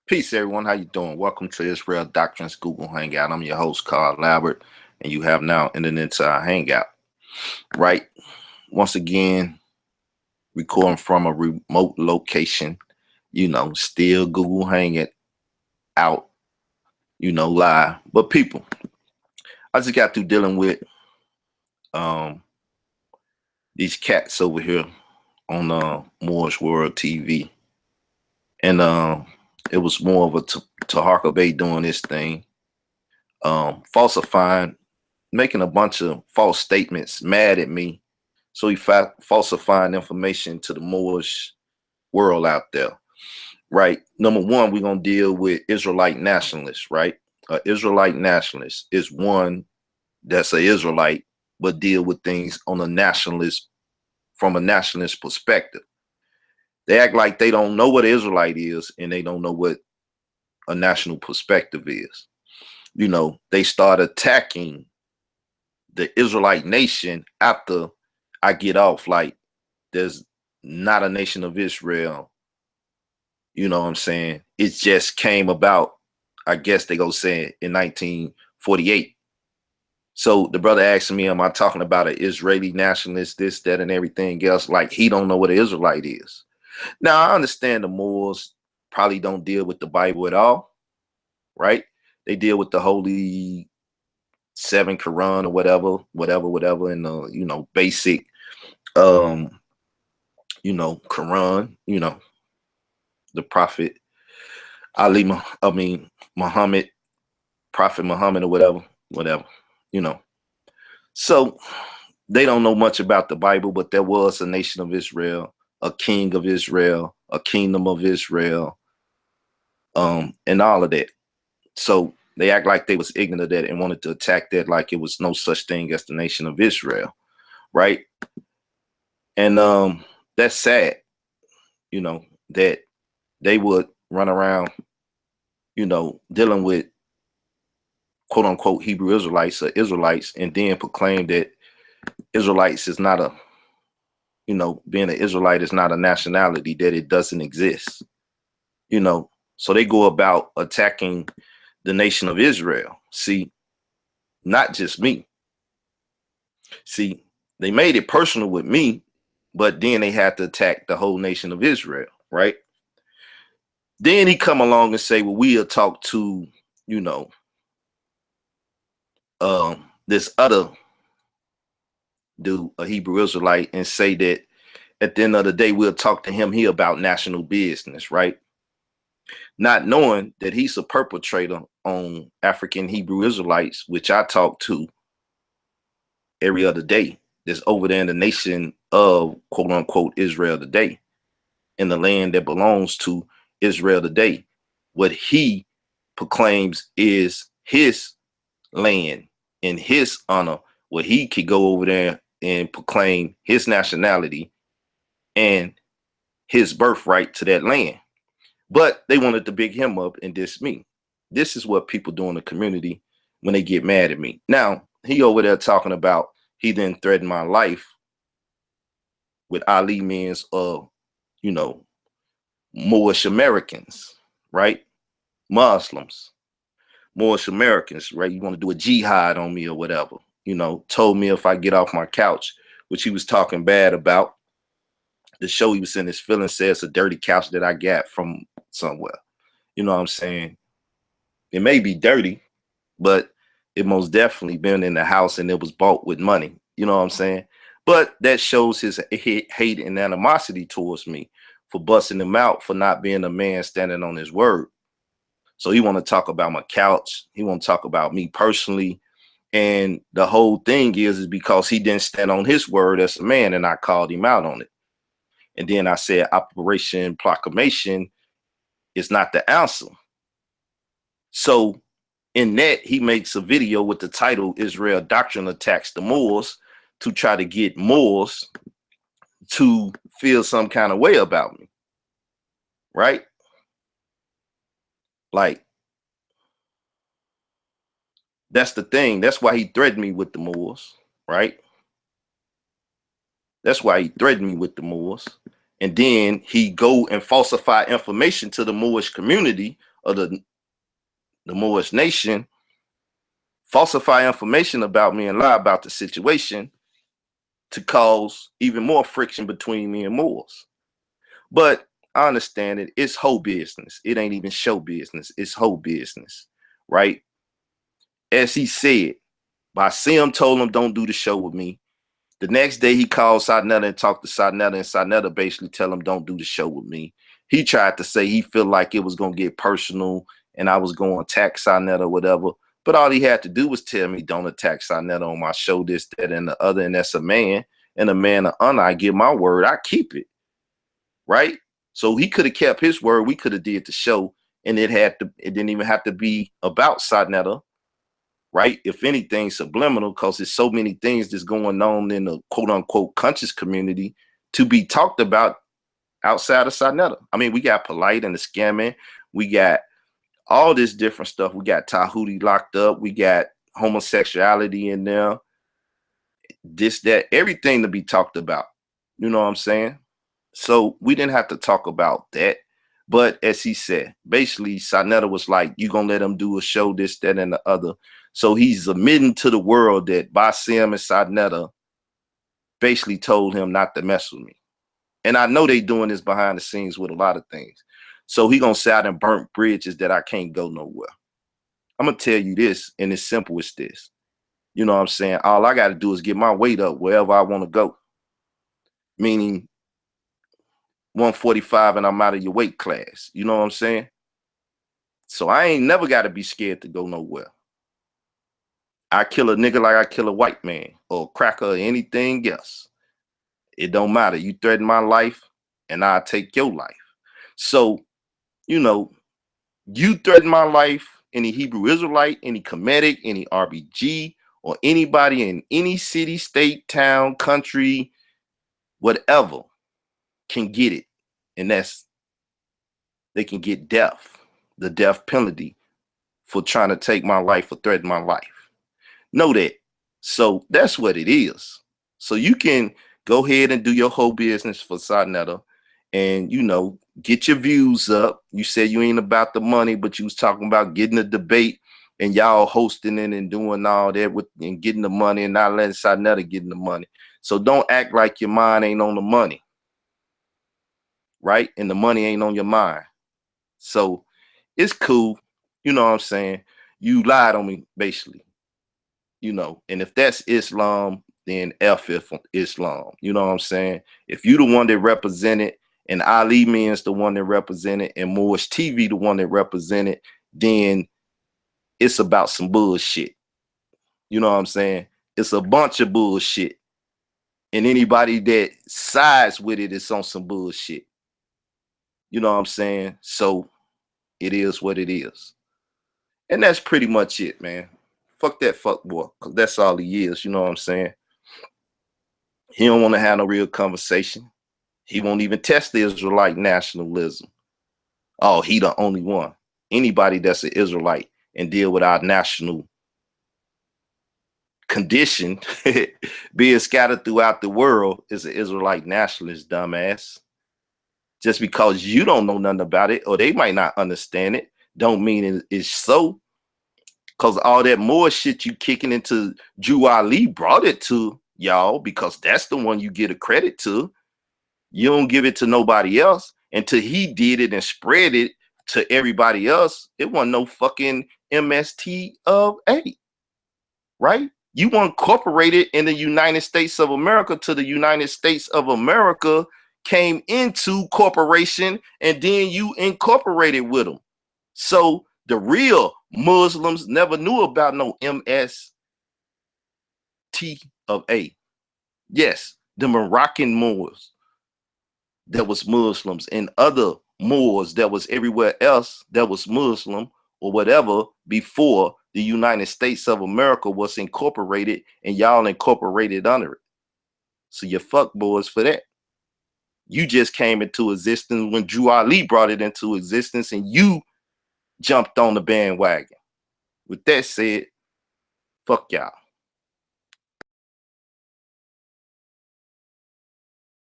Peace, everyone. How you doing? Welcome to Israel Doctrines Google Hangout. I'm your host, Carl Lambert, and you have now entered into our Hangout. Right? Once again, recording from a remote location. Still Google Hanging out. Live. But people, I just got through dealing with um these cats over here on Moorish World TV, and it was more of a Taharka Bay doing this thing, falsifying, making a bunch of false statements, mad at me. So he falsifying information to the Moorish world out there, right? Number one, we're going to deal with Israelite nationalists, right? An Israelite nationalist is one that's an Israelite, but deal with things on a nationalist, from a nationalist perspective. They act like they don't know what Israelite is, and they don't know what a national perspective is. They start attacking the Israelite nation after I get off. Like, there's not a nation of Israel. You know what I'm saying? It just came about, I guess they go say, in 1948. So the brother asked me, am I talking about an Israeli nationalist, this, that, and everything else? Like, he don't know what an Israelite is. Now, I understand the Moors probably don't deal with the Bible at all, right? They deal with the Holy Seven Quran or whatever, and the, basic, Quran, the Prophet Muhammad, Prophet Muhammad or whatever, you know. So they don't know much about the Bible, but there was a nation of Israel, a king of Israel, a kingdom of Israel, and all of that. So they act like they was ignorant of that and wanted to attack that like it was no such thing as the nation of Israel, right? And that's sad, that they would run around, dealing with quote unquote Hebrew Israelites or Israelites, and then proclaim that Israelites is not a, being an Israelite is not a nationality, that it doesn't exist, So they go about attacking the nation of Israel. See, not just me. See, they made it personal with me, but then they had to attack the whole nation of Israel, right? Then he come along and say, well, we'll talk to, this other dude, a Hebrew Israelite, and say that at the end of the day, we'll talk to him here about national business, right? Not knowing that he's a perpetrator on African Hebrew Israelites, which I talk to every other day, that's over there in the nation of quote unquote Israel today, in the land that belongs to Israel today. What he proclaims is his land in his honor, where he could go over there and proclaim his nationality and his birthright to that land. But they wanted to big him up and diss me. This is what people do in the community when they get mad at me. Now, he over there talking about he then threatened my life with Ali means Moorish Americans, right? Muslims, Moorish Americans, right? You want to do a jihad on me or whatever, told me if I get off my couch, which he was talking bad about. The show he was in his feelings says a dirty couch that I got from somewhere. You know what I'm saying? It may be dirty, but it most definitely been in the house and it was bought with money. You know what I'm saying? But that shows his hate and animosity towards me for busting him out for not being a man standing on his word. So he want to talk about my couch. He want to talk about me personally. And the whole thing is because he didn't stand on his word as a man, and I called him out on it. And then I said, Operation Proclamation is not the answer. So in that, he makes a video with the title, Israel Doctrine Attacks the Moors, to try to get Moors to feel some kind of way about me, right? Like, that's the thing. That's why he threatened me with the Moors, right? That's why he threatened me with the Moors. And then he go and falsify information to the Moorish community of the Moorish nation falsify information about me and lie about the situation to cause even more friction between me and Moors. But I understand it. It's whole business. It ain't even show business. It's whole business, right? As he said, Basim told him, don't do the show with me. The next day he called Sarnetta and talked to Sarnetta, and Sarnetta basically tell him, don't do the show with me. He tried to say he felt like it was going to get personal and I was going to attack Sarnetta or whatever. But all he had to do was tell me, don't attack Sarnetta on my show, this, that, and the other. And that's a man, and a man of honor. I give my word, I keep it. Right? So he could have kept his word. We could have did the show, and it didn't even have to be about Sarnetta. Right? If anything, subliminal, because there's so many things that's going on in the quote unquote conscious community to be talked about outside of Sarnetta. I mean, we got Polite and the scamming. We got all this different stuff. We got Tahuti locked up. We got homosexuality in there. This, that, everything to be talked about. You know what I'm saying? So we didn't have to talk about that. But as he said, basically, Sarnetta was like, you going to let him do a show, this, that, and the other. So he's admitting to the world that Basim and Sarnetta basically told him not to mess with me. And I know they doing this behind the scenes with a lot of things. So he going to say I done burnt bridges that I can't go nowhere. I'm going to tell you this, and it's simple as this. You know what I'm saying? All I got to do is get my weight up wherever I want to go. Meaning 145 and I'm out of your weight class. You know what I'm saying? So I ain't never got to be scared to go nowhere. I kill a nigga like I kill a white man or a cracker or anything else. It don't matter. You threaten my life and I'll take your life. So, you know, you threaten my life, any Hebrew Israelite, any Kemetic, any RBG, or anybody in any city, state, town, country, whatever, can get it. And they can get death, the death penalty for trying to take my life or threaten my life. Know that. So that's what it is. So you can go ahead and do your whole business for Sarnetta and, you know, get your views up. You said you ain't about the money, but you was talking about getting a debate and y'all hosting it and doing all that and getting the money and not letting Sarnetta get the money. So don't act like your mind ain't on the money, right? And the money ain't on your mind. So it's cool. You know what I'm saying? You lied on me, basically. You know, and if that's Islam, then F Islam. You know what I'm saying? If you the one that represented and Ali Means the one that represented and Moorish TV the one that represented, then it's about some bullshit. You know what I'm saying? It's a bunch of bullshit. And anybody that sides with it is on some bullshit. You know what I'm saying? So it is what it is. And that's pretty much it, man. Fuck that fuck boy, because that's all he is. You know what I'm saying? He don't want to have no real conversation. He won't even test the Israelite nationalism. Oh, he the only one. Anybody that's an Israelite and deal with our national condition being scattered throughout the world is an Israelite nationalist, dumbass. Just because you don't know nothing about it, or they might not understand it, don't mean it's so. Because all that more shit you kicking into Drew Ali brought it to y'all, because that's the one you get a credit to. You don't give it to nobody else until he did it and spread it to everybody else. It wasn't no fucking MST of A, right? You incorporated in the United States of America to the United States of America came into corporation and then you incorporated with them. So the real Muslims never knew about no MST of A. Yes, the Moroccan Moors that was Muslims and other Moors that was everywhere else that was Muslim or whatever before the United States of America was incorporated and y'all incorporated under it. So you fuck boys for that. You just came into existence when Drew Ali brought it into existence and you jumped on the bandwagon. With that said, fuck y'all.